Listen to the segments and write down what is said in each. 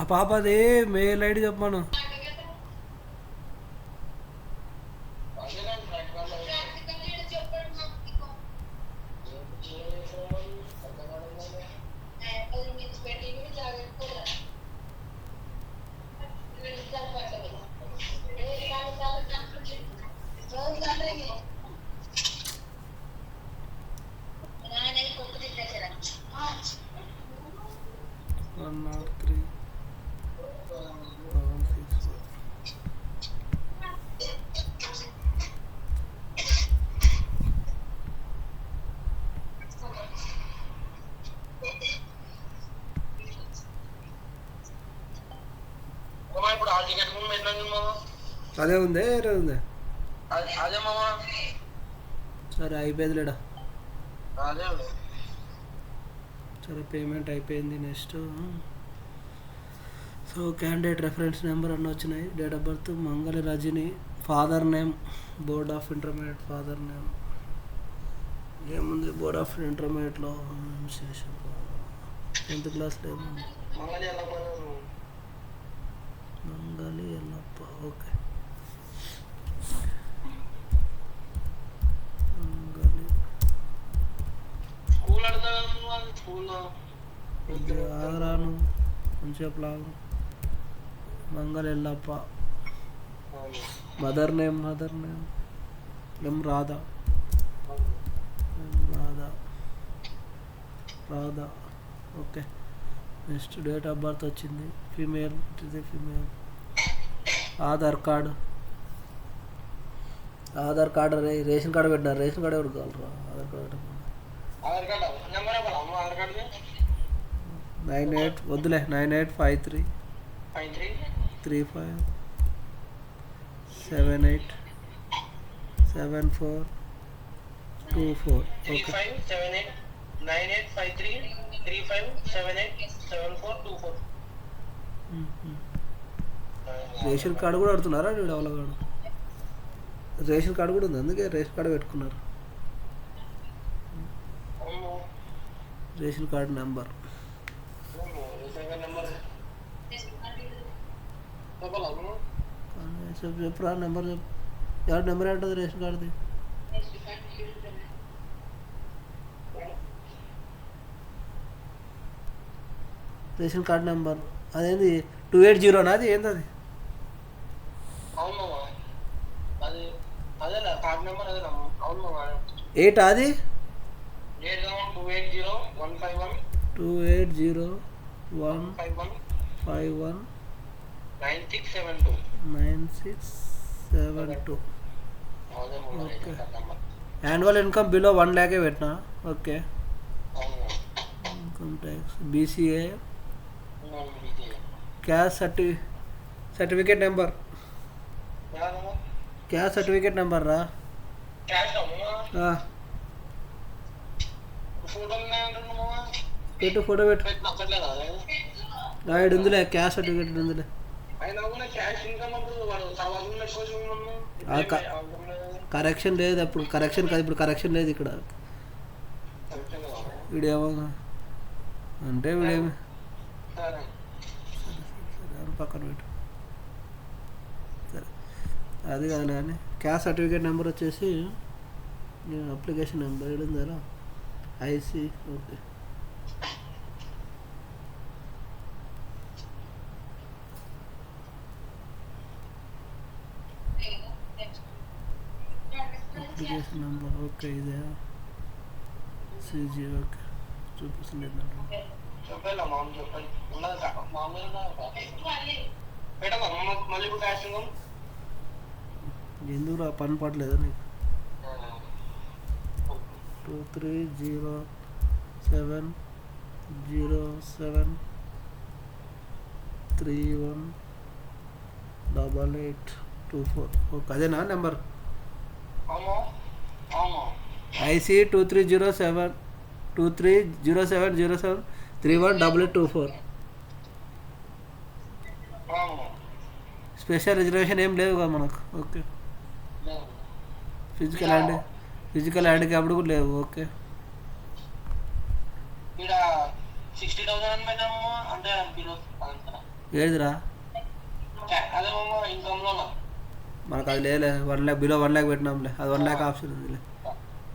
ఆ పాపది mail ID చెప్పాను. One not three seven six four. ఇప్పుడు ఆ టికెట్ అదే ఉందే వేరే ఉందే? అదే మామా. సరే అయిపోయింది లేడా. అదే సరే పేమెంట్ అయిపోయింది. Next so candidate reference number అన్నీ వచ్చినాయి. Date of birth Mangali Rajani. Father name board of intermediate father name ఏముంది? బోర్డ్ ఆఫ్ ఇంటర్మీడియట్లో 10th క్లాస్లో ఏముంది? మంగళి ఎల్లప్ప. ఓకే మంగళి ఆగరాను మంచిగా plan. Mangala Ellappa. Mother name M Radha. Radha. Okay next date of birth వచ్చింది. Female. Female. Aadhaar card ration card పెట్టినారు. Ration card ఎవరు కావాలరా? ఆధార్ కార్డు 98 వద్దులే. 9853 35 78 74 24. ఓకే రేషన్ కార్డు కూడా అడుగుతున్నారా? డెవలప్ రేషన్ కార్డు కూడా ఉంది, అందుకే రేషన్ కార్డు పెట్టుకున్నారు. రేషన్ కార్డు నెంబర్ చెప్పురా. నెంబర్ చెప్పు. ఎవరి నెంబర్ ఏంటది రేషన్ కార్డుది? రేషన్ కార్డు నెంబర్ అదేంది? 280 అది ఏంది? అది 8 అది 280 9672. Okay annual income below 1 lakh పెట్టినా. Okay income tax BCA. Caste certificate number. Caste certificate number రా. పెట్టు ఫోటో పెట్టు. రాయుడు ఉందిలే. క్యాస్ట్ సర్టిఫికేట్ ఉందిలే. కరెక్షన్ లేదు అప్పుడు. కరెక్షన్ కాదు ఇప్పుడు. కరెక్షన్ లేదు ఇక్కడ. వీడేమో అంటే వీడేమి పక్కన పెట్టు. సరే అది కాదులే అని. క్యాస్ట్ సర్టిఫికేట్ నెంబర్ వచ్చేసి అప్లికేషన్ నెంబర్ ఏడుందా? I see. Okay application number. Okay ఇదే సిజీ. ఓకే చూపిస్తుంది. ఎందుకు పని పడలేదా నీకు? 230707318824. ఓకే అదేనా నెంబర్? ఐసి 230707318824. స్పెషల్ రిజర్వేషన్ ఏం లేవు కదా మనకు. ఓకే ఫిజికల్ హ్యాండిక్యాప్డ్ కూడా లేవు. ఓకే 60,000 అంటే ఏదిరా అదే మామ ఇన్కమ్లో మనకు అది లేలే 1 lakh బిలో 1 lakh పెట్టినాంలే, అది 1 lakh ఆప్షన్ ఉందిలే.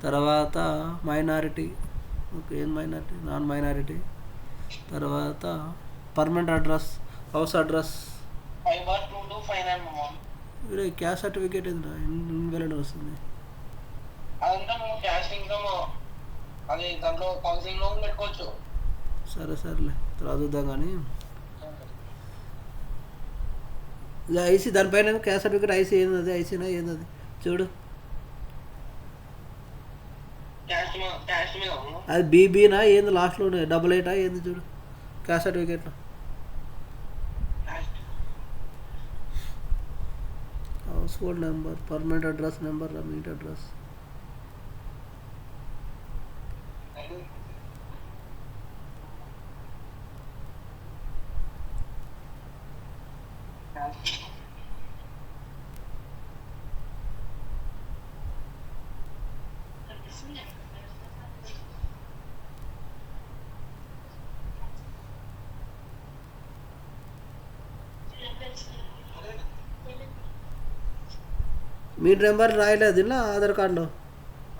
తర్వాత మైనారిటీ, ఓకే ఏం మైనారిటీ, నాన్ మైనారిటీ. తర్వాత పర్మనెంట్ అడ్రస్, హౌస్ అడ్రస్. 5/2259 మామ. ఇక్కడ క్యాస్ట్ సర్టిఫికేట్ ఏంద్రా ఇన్వాలిడ్ వస్తుంది. అదంతా మేము క్యాష్ ఇన్కమ్ అది దాంట్లో కౌన్సిలింగ్ లో పెట్టుకోవచ్చు. సరేలే తర్వాత చూద్దాం. కానీ ఇది ఐసీ దానిపైన క్యాస్ట్ సర్టిఫికేట్ ఐసీ ఏంది, అది ఐసీనా ఏంది అది చూడు. క్యాష్ మీద అది బీబీనా ఏంది లాస్ట్లో 88 ఏంది చూడు క్యాస్ట్ సర్టిఫికేట్లో. House hold number, permanent address number, మీట్ అడ్రస్. మీ నెంబర్ రాయలేదు ఇలా ఆధార్ కార్డులో,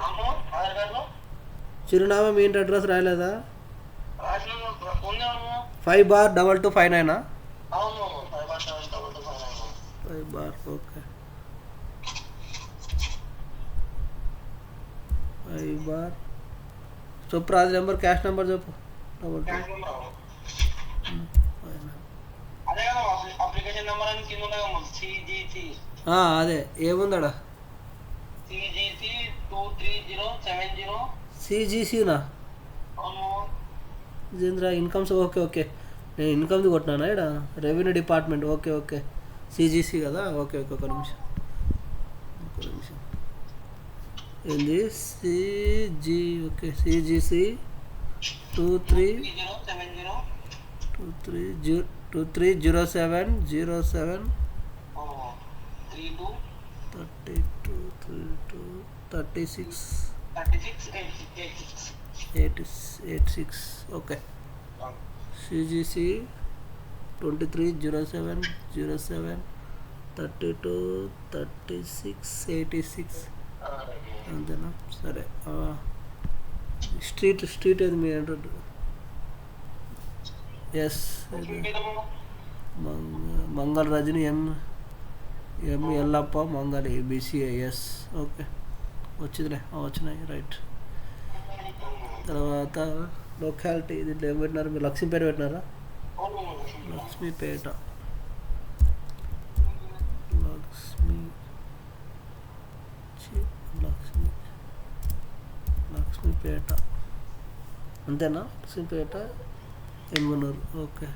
ఆధార్ కార్డులో చిరునామా మీ ఇంటి అడ్రస్ రాయలేదా? రాసిన 5/2259. అవును 5/2259. 5 ఓకే 5 చెప్పు రాజు నెంబర్, క్యాష్ నెంబర్ చెప్పు. అదే కదా అప్లికేషన్ నెంబర్ అని కింద ఉంటుంది కదా సిజిసి. అదే ఏముందాడా సిజిసి 23070. సిజీసీనా? అవును ఇదేంద్రా ఇన్కమ్స్, ఓకే నేను ఇన్కమ్ది కొట్టినానా ఇక్కడ, రెవెన్యూ డిపార్ట్మెంట్. ఓకే సిజీసీ కదా, ఓకే ఒక నిమిషం ఏంది ఓకే సిజీసీ 230707 32 36 86. ఓకే సిజీసీ 230707 32 36 86 అంతేనా? సరే స్ట్రీట్ ఏది మీ అంటారు? Yes Mangala Rajani M Ellappa Mangali BCIS. Okay వచ్చినాయి రైట్. తర్వాత లొకాలిటీ దీంట్లో ఏం పెట్టినారు మీరు? లక్ష్మీపేట పెట్టినారా? లక్ష్మీపేట లక్ష్మీపేట అంతేనా? Lakshmipeta Yemmiganur. Okay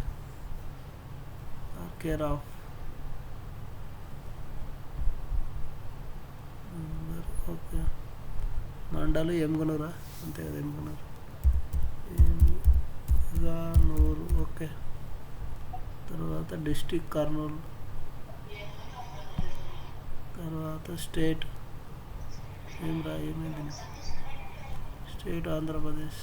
care of okay mandal ఎమ్గనూరా? అంతే కదా ఎమ్గనూరు. ఓకే తర్వాత డిస్టిక్ కర్నూలు. తర్వాత స్టేట్ ఏమైంది? State Andhra Pradesh.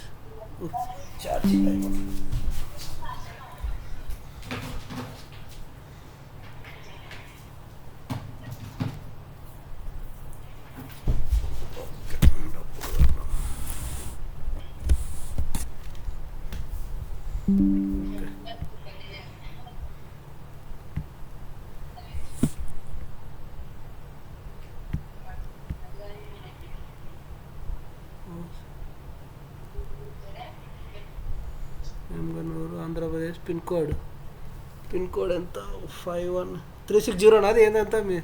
Yemmiganur Andhra Pradesh. Pin code ఎంత? 51360. నాది ఏంటంత మీ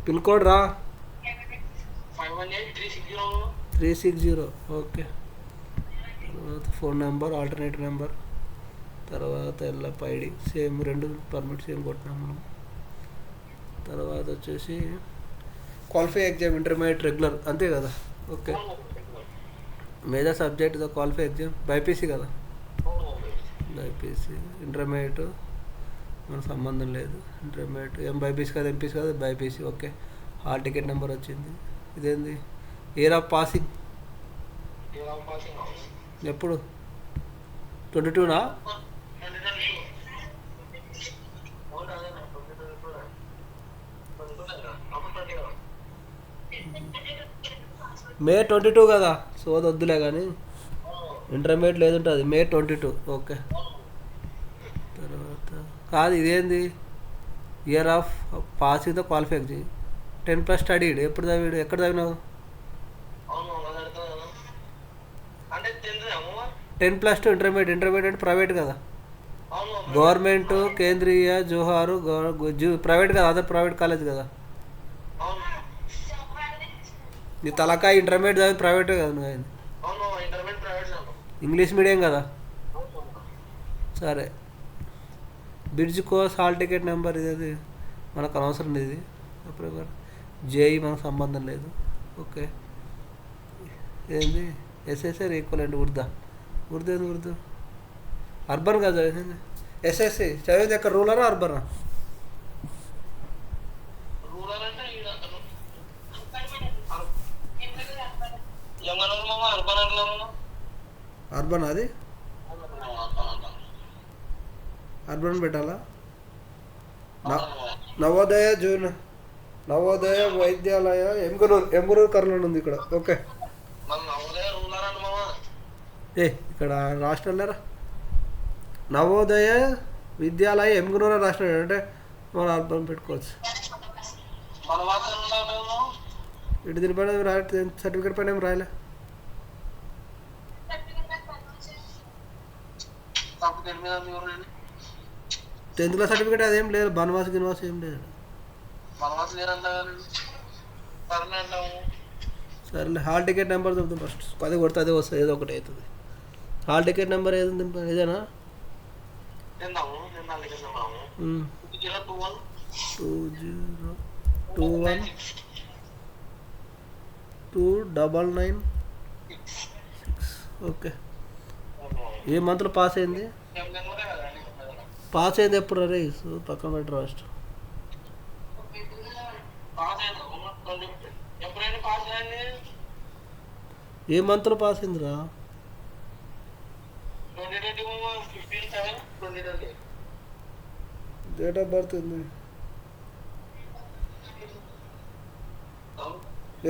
పిన్ కోడ్ రా? 360. ఓకే తర్వాత ఫోన్ నెంబర్, ఆల్టర్నేటివ్ నెంబర్. తర్వాత LF ID same, 2 permit same కొట్టినాం మనం. తర్వాత వచ్చేసి క్వాలిఫై ఎగ్జామ్ ఇంటర్మీడియట్ రెగ్యులర్ అంతే కదా? Okay major subject qualify exam BiPC కదా? బైపీసీ. ఇంటర్మీడియట్ మనకు సంబంధం లేదు. ఇంటర్మీడియట్ ఏం బైపీసీ కదా, ఎంపీసీ కదా, BiPC. Okay hall ticket number వచ్చింది. ఇదేంది? ఇయర్ ఆఫ్ పాసింగ్ ఎప్పుడు? 22నా? మే 22 కదా, సోది వద్దులే కానీ ఇంటర్మీడియట్ లేదు ఉంటుంది మే 22. ఓకే. తర్వాత కాదు ఇదేంది, year of passing the qualify 10+ studied. ఎప్పుడు చదివాడు, ఎక్కడ చదివినావు? అవును అది అర్థం కదా. అంటే 10+2 ఇంటర్మీడియట్ ప్రైవేట్ కదా, అవును గవర్నమెంట్ కేంద్రీయ జోహారు ప్రైవేట్ కదా, అదర్ ప్రైవేట్ కాలేజ్ కదా. అవును నీ తలకాయ ఇంటర్మీడియట్ చదివి ప్రైవేటే కదా నువ్వు అయింది, అవును ఇంటర్మీడియట్ ప్రైవేట్ చదువు. ఇంగ్లీష్ మీడియం కదా. సరే, bridge course hall ticket number ఇది మనకు అనవసరం లేదు, ఇది అప్పుడు జేఈ మనకు సంబంధం లేదు. ఓకే. ఏంది ఎస్ఎస్ఆర్ ఈక్వలెంట్ ఉర్దా, ఏంది ఉర్దూ, అర్బన్ కదా చదివింది. ఎస్ఎస్సి చదివింది ఎక్కడ, రూరలా అర్బనా? రూరల్ అంటే ఎంగనూరు మామ, అర్బన్ అట్లా మామ. అర్బన్ అది, అర్బన్ పెట్టాలా? నవోదయ వైద్యాలయ ఎమ్గనూరు కర్నూలు ఉంది ఇక్కడ. ఓకే. మన నవోదయ రూరల్ అంటే మామ. ఇక్కడ రాష్ట్రాలరా, నవోదయ విద్యాలయ ఎమ్గనూరు రాష్ట్రం అంటే మనం అర్బన్ పెట్టుకోవచ్చు. మన వాసన ఉండాలేమో. ఇటు దీనిపైన సర్టిఫికేట్ పైన ఏం రాయలే. తప్పు మీద ఎవరు 10th క్లాస్ సర్టిఫికేట్ అదేం లేదు, బనవాసి గినవాసి ఏం లేదు. మన వాసన లేదంటా సరేలే అంటాము. సరేలే, హాల్ టికెట్ నెంబర్ చెప్తాం ఫస్ట్, 10 కొడితే అదే వస్తుంది, ఏదో ఒకటి అవుతుంది. హాల్ టికెట్ నెంబర్ ఏది ఇదేనా? తిందాము నిన్న 2021 ఓకే. ఏ మంత్లో పాస్ అయింది? పాస్ అయింది ఎప్పుడు రే, పక్కన పెట్టి రాష్ట్రం. ఏ మంత్లో పాస్ అయిందిరా? 2020 డేట్ ఆఫ్ బర్త్ ఉంది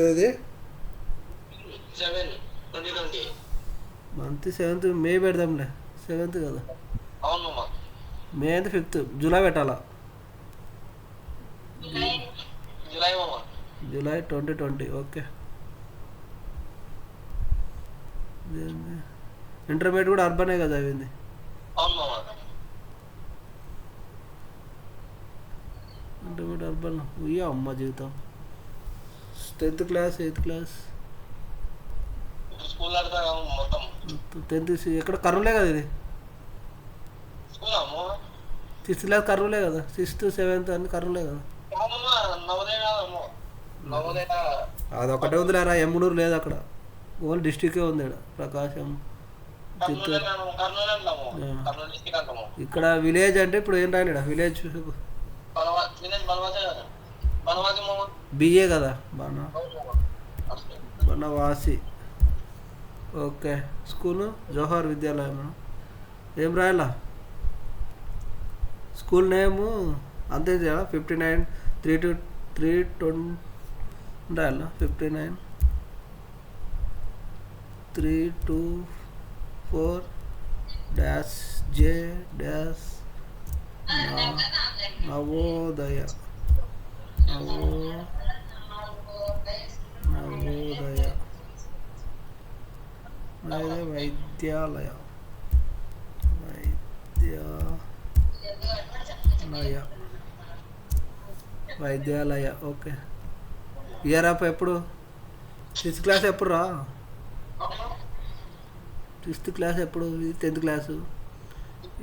ఏది? 7/2020 మంత్ 7th, మే పెడదాంలే, 7th కదా. అవును మామ. మే అయితే 5th, జూలై పెట్టాలా? జూలై మామ. జూలై 2020. ఓకే. ఇంటర్మీడియట్ కూడా అర్బనే కదా అయింది. అవును మామ. ఇంటర్మీడియట్ అర్బన్ ఉయ్యా అమ్మ జీవితం. 10th class 8th class school ఆడతా మొత్తం 10th ఎక్కడ కర్నూలే కదా ఇది. స్కూల్ అమ్మో 6th క్లాస్ కర్నూలే కదా, 6th 7th అన్ని కర్నూలే కదా. నవోదయ కాదమ్మో. నవోదయ అది ఒకటే ఉందిలేరా, ఎమ్మునూరు లేదు అక్కడ, ఓన్లీ డిస్టికే ఉంది ఇక్కడ, ప్రకాశం చిత్తూరు. కర్నూలు అంటాము. కర్నూలు డిస్ట్రిక్ట్ అంటాము. ఇక్కడ విలేజ్ అంటే ఇప్పుడు ఏం రాయలేడా, విలేజ్ విలేజ్ బనవాసే కదా. బనవాసి మామ. బిఏ కదా, బనవాసి. ఓకే. స్కూలు జవహర్ విద్యాలయం. ఏం రాయాలా? స్కూల్ నేము అంతే చేయాలా? 59-320 రాయాలా? 59-324-J- Navodaya Vidyalaya. Okay. Year of ఎప్పుడు? 6th క్లాస్ ఎప్పుడు రా? 6th క్లాస్ ఎప్పుడు? ఇది 10th క్లాసు,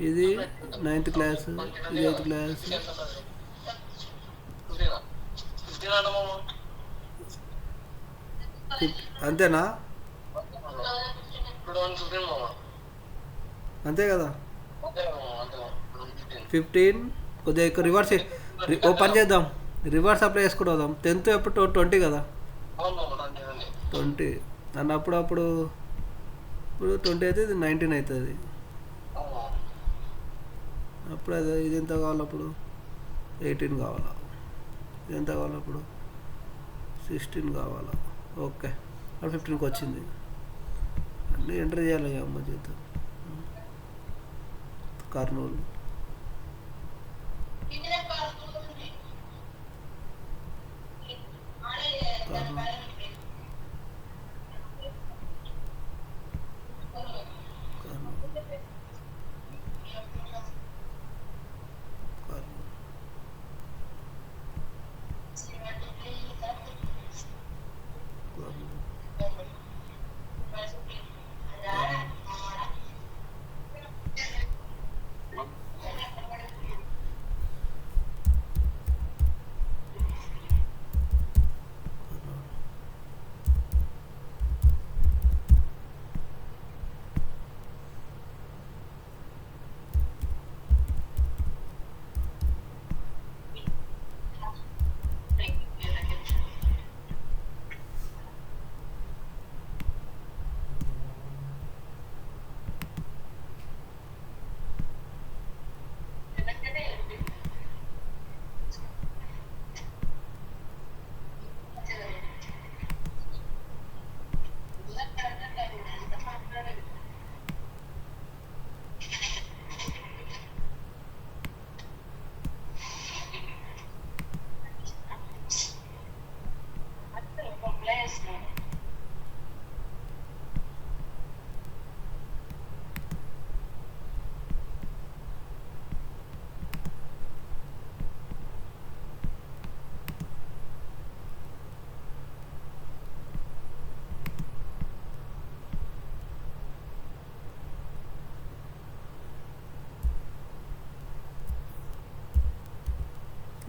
ఇది 9th క్లాసు, ఇది 8th క్లాసు. అంతేనా? అంతే కదా. 15 కొద్దిగా ఎక్కువ రివర్స్ ఓపెన్ చేద్దాం, రివర్స్ అప్లై చేసుకుంటూ వద్దాం. 10th ఎప్పుడు? 20 కదా. 20 అన్నప్పుడు ఇప్పుడు 20 అయితే ఇది 19 అవుతుంది. అప్పుడు అదే ఇది ఎంత కావాలి అప్పుడు? 18 కావాలా? ఇది ఎంత కావాలి అప్పుడు? 16 కావాలా? ఓకే. వాడు 15కి వచ్చింది. అన్నీ ఎంటర్ చేయాలి అమ్మ జీతం. కర్నూలు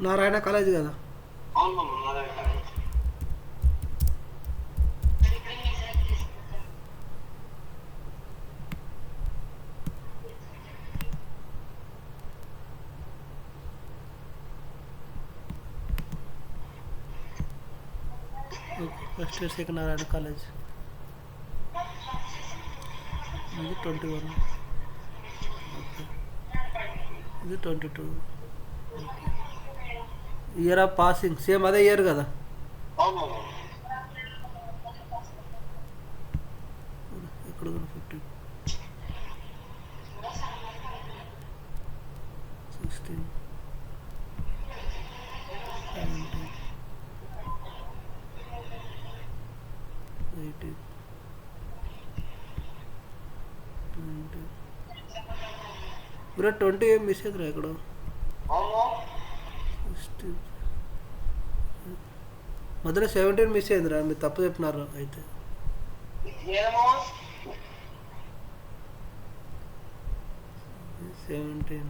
నారాయణ కాలేజ్ కదా. First year second Narayana college. ఇది 21, ఇది 22. ఇయర్ ఆఫ్ పాసింగ్ సేమ్ అదే ఇయర్ కదా. ఎక్కడ 15, 16, 17, 18, 20. బ్రో 20 ఏం మిస్ అవుతురా ఇక్కడ. 16 మధ్యలో 17 మిస్ అయిందిరా, మీరు తప్పు చెప్పినారు అయితే. 17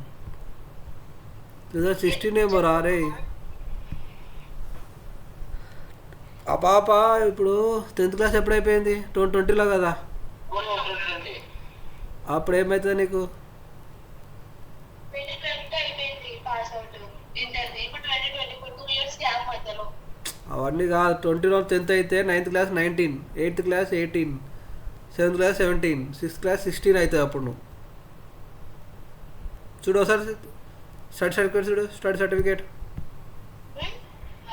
2016 ఏమో రారే. ఆ పాప ఇప్పుడు 10th క్లాస్ ఎప్పుడైపోయింది? 2020లో కదా. అప్పుడు ఏమవుతుంది నీకు? అవన్నీ కాదు. 20లో 10th అయితే 9th class 19, 8th class 18, 7th class 17, 6th class 16 అవుతుంది అప్పుడు. నువ్వు చూడు ఒకసారి స్టడీ సర్టిఫికేట్ చూడు. స్టడీ సర్టిఫికేట్,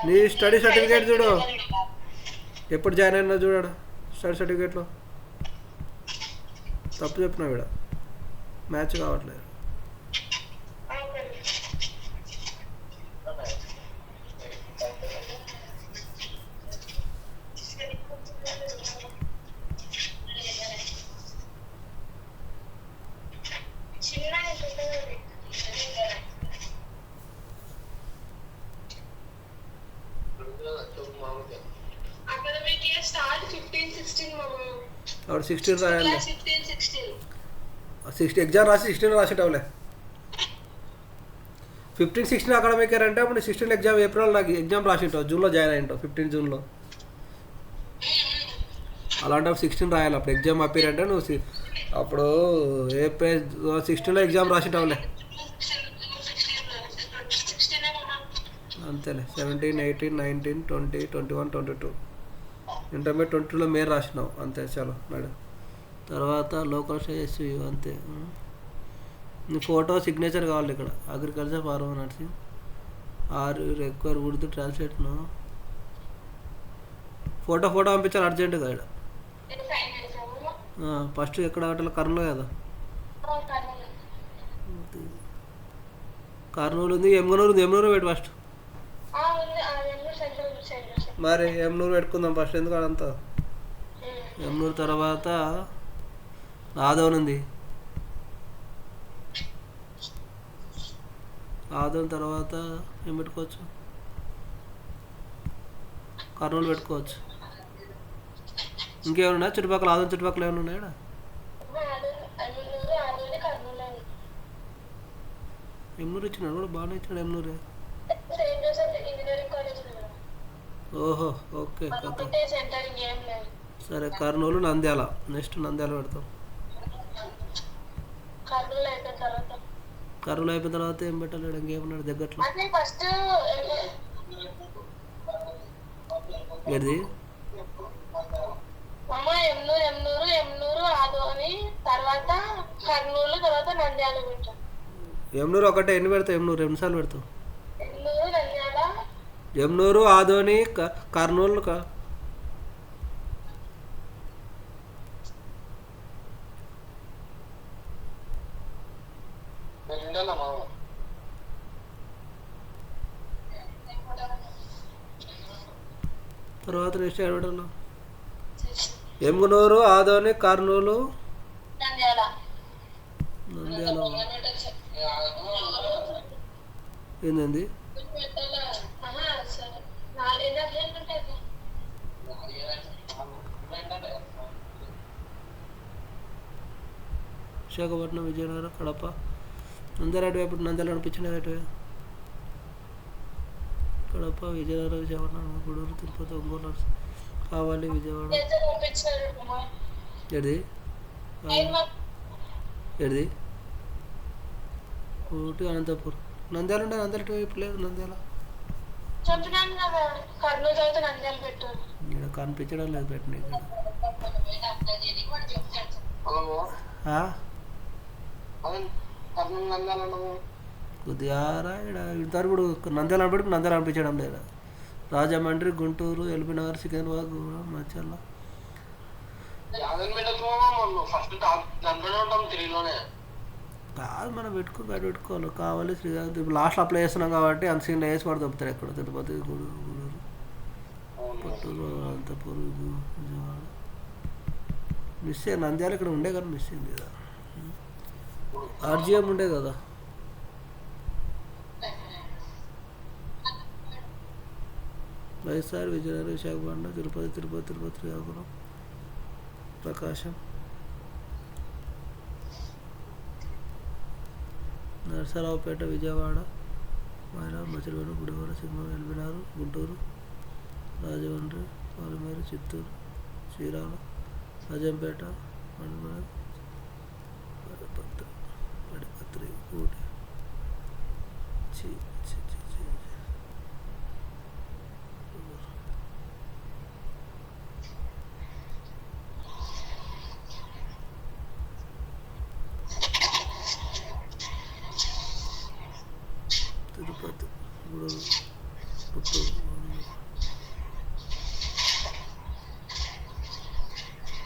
నీ స్టడీ సర్టిఫికేట్ చూడు, ఎప్పుడు జాయిన్ అయినా చూడాడు స్టడీ సర్టిఫికేట్లో. తప్పు చెప్పినా ఇక్కడ మ్యాచ్ కావట్లేదు. అప్పుడు 16 రాయాలి. 60 ఎగ్జామ్ రాసి 16 రాసేటవులే. 15, 16 అకాడమిక్ ఇయర్ అంటే అప్పుడు 16 ఎగ్జామ్ ఏప్రిల్ నాకు ఎగ్జామ్ రాసింటావు, జూన్లో జాయిన్ అయ్యింటావు, 15 జూన్లో. అలాంటి 16 రాయాలి. అప్పుడు ఎగ్జామ్ అపీర్ అంటే నువ్వు అప్పుడు ఏప్రిల్ 16లో ఎగ్జామ్ రాసేటవులే. అంతేలే. 17, 18, 19, 20, 21, 22 ఇంటర్మీడియట్ 22లో మేర్ రాసినావు అంతే. చలో మేడం. తర్వాత లోకల్ ఎస్యూ అంతే. నీ ఫోటో సిగ్నేచర్ కావాలి ఇక్కడ. Agriculture farmer nursing or require Urdu ట్రాన్స్లేట్ను ఫోటో పంపించాలి అర్జెంటుగా ఇక్కడ. ఫస్ట్ ఎక్కడ ఆటలు కర్నూలు కదా. కర్నూలు ఉంది, ఎమ్గనూరు ఉంది. ఎమ్నూరు పెట్టి ఫస్ట్. మరి ఎమ్నూరు పెట్టుకుందాం ఫస్ట్, ఎందుకు అదంతా. ఎమ్నూరు తర్వాత ఆదోన్ ఉంది. ఆదోన్ తర్వాత ఏం పెట్టుకోవచ్చు, కర్నూలు పెట్టుకోవచ్చు. ఇంకేమన్నా చుట్టుపక్కల, ఆదోన్ చుట్టుపక్కల ఏమైనా ఉన్నాయా? ఎమ్నూరు ఇచ్చినాడు కూడా, బాగానే ఇచ్చినాడు ఎమ్నూరే. ఓహో, ఓకే కథ. సరే, కర్నూలు, నంద్యాల. నెక్స్ట్ నంద్యాల పెడతాం. కర్నూలు అయిపోయిన తర్వాత ఏం పెట్టాలి, ఇంకేమన్నాడు దగ్గట్లో? ఏది ఎమ్నూరు ఒకటే, ఎన్ని పెడతావు? ఎమ్నూరు రెండుసార్లు పెడతావు. ఎమ్నూరు, ఆదోని, కర్నూలు. తర్వాత నెక్స్ట్ ఏడవడంలో ఎమ్గనూరు, ఆదోని, కర్నూలు, నంద్యాల. ఏంది విశాఖపట్నం, విజయనగరం, కడప, నంద్యాల. అటు ఎప్పుడు నంద్యాల అనిపించిన అటు కడప, విజయనగరం, విశాఖపట్నం, గూడూరు, తిరుపతి, ఒంగోలు, కావాలి, విజయవాడ. ఏది ఏది ఊటి, అనంతపూర్. నంద్యాల ఉంటే నంద్యాల వైపు లేదు. నంద్యాల ఇక్కడ కనిపించడం లేదు పెట్టిన ఇక్కడ. కొద్దిగా ఇక్కడ ఇంతవరకు ఇప్పుడు నంద్యాల అనిపెట్టి నంద్యాల అనిపించడం లేదు. రాజమండ్రి, గుంటూరు, ఎల్బీనగర్, సికింద్రాబాద్, మచ్చర్ల. కాదు, మనం బయట పెట్టుకోవాలి. కావాలి, శ్రీకాకుళం. ఇప్పుడు లాస్ట్ అప్లై చేస్తున్నాం కాబట్టి అంత సీన్లో వేసి పడి దొరుకుతారు. ఎక్కడ తిరుపతి, గూడూరు, పుట్టూరు, అనంతపూర్, విజయవాడ. మిస్ అయ్యి నంద్యాల ఇక్కడ ఉండే కానీ మిస్ అయింది కదా. ఆర్జీఎం ఉండే కదా. వైఎస్ఆర్, విజయనగరం, విశాఖపట్నం, తిరుపతి, శ్రీకాకుళం, ప్రకాశం, నరసరావుపేట, విజయవాడ, మైలార్, మచిలీపట్నం, గుడివాడ, సింగం, ఎల్బీనగర్, గుంటూరు, రాజమండ్రి, పాలమేరు, చిత్తూరు, చీరాల, రాజంపేట, మణిమల, వడపత్రి, ఊటి. తిరుపతి, గూడూరు, పుత్తూరు,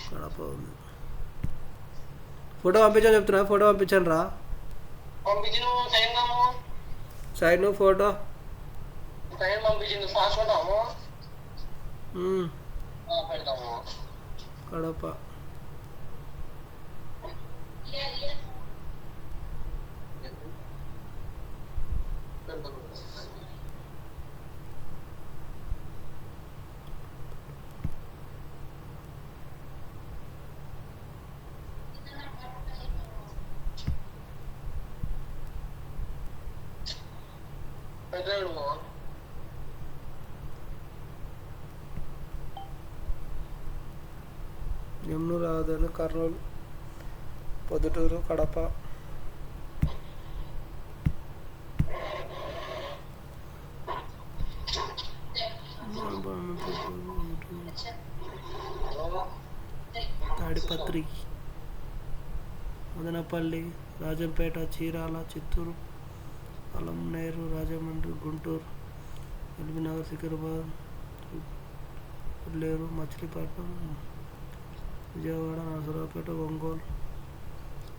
కడప ఉంది. ఫోటో పంపించాను చెప్తున్నా. ఫోటో పంపించాను రా. సైడ్ నువ్వు ఫోటో కడప. ఎమ్నూరు, ఆదోని, కర్నూలు, పొద్దుటూరు, కడప, తాడిపత్రి, మదనపల్లి, రాజంపేట, చీరాల, చిత్తూరు, పలమనేరు, రాజమండ్రి, గుంటూరు, ఎల్బీనగర్, సికింద్రాబాద్, కొల్లేరు, మచిలీపట్నం, విజయవాడ, నరసరావుపేట, ఒంగోలు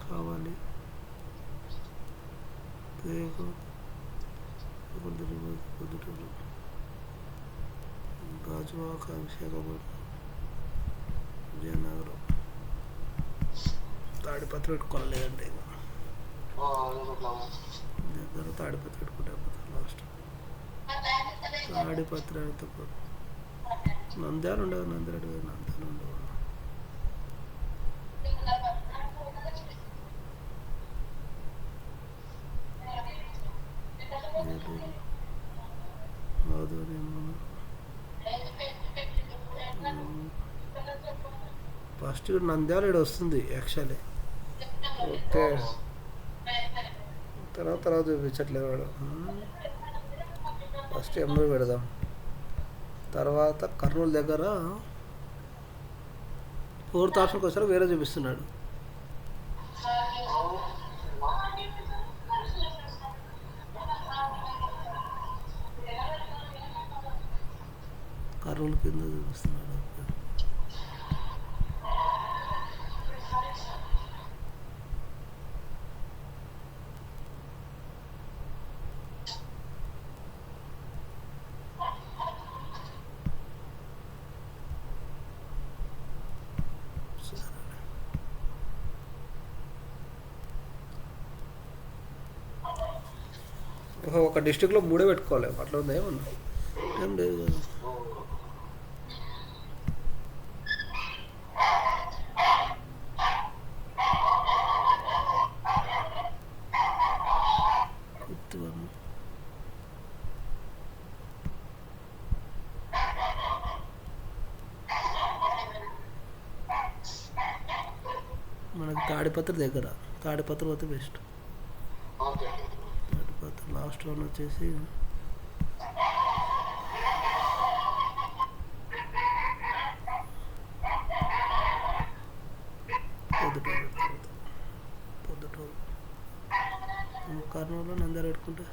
కావాలి. పొద్దుటూరు, గాజువాక, విశాఖపట్నం, విజయనగరం, తాడిపత్రి పెట్టుకోలేదంటే ఇక దగ్గర తాడిపత్రి పెట్టుకుంటే లాస్ట్ తాడిపత్రి అయితే నంద్యాల ఉండదు, నంద్యాల ఉండవు. ఫస్ట్ నంద్యాల ఇక్కడ వస్తుంది యాక్చువల్లీ. ఓకే, తర్వాత చూపించట్లేదు వాడు. ఫస్ట్ ఎమ్మూరు పెడదాం, తర్వాత కర్నూలు దగ్గర 4th ఆప్షన్కి వచ్చారు, వేరే చూపిస్తున్నాడు. కర్నూలు కింద చూపిస్తున్నాడు. ఒక డిస్టిక్లో 3 పెట్టుకోవాలి, అట్లా ఉంది ఏమన్నా? ఏం లేదు కదా. మనకి తాడిపత్రి దగ్గర, తాడిపత్రి పోతే బెస్ట్. తాడిపత్రి లాస్ట్ వన్ వచ్చేసి పొద్దుటూరు. కర్నూలు నంద్యాల పెట్టుకుంటే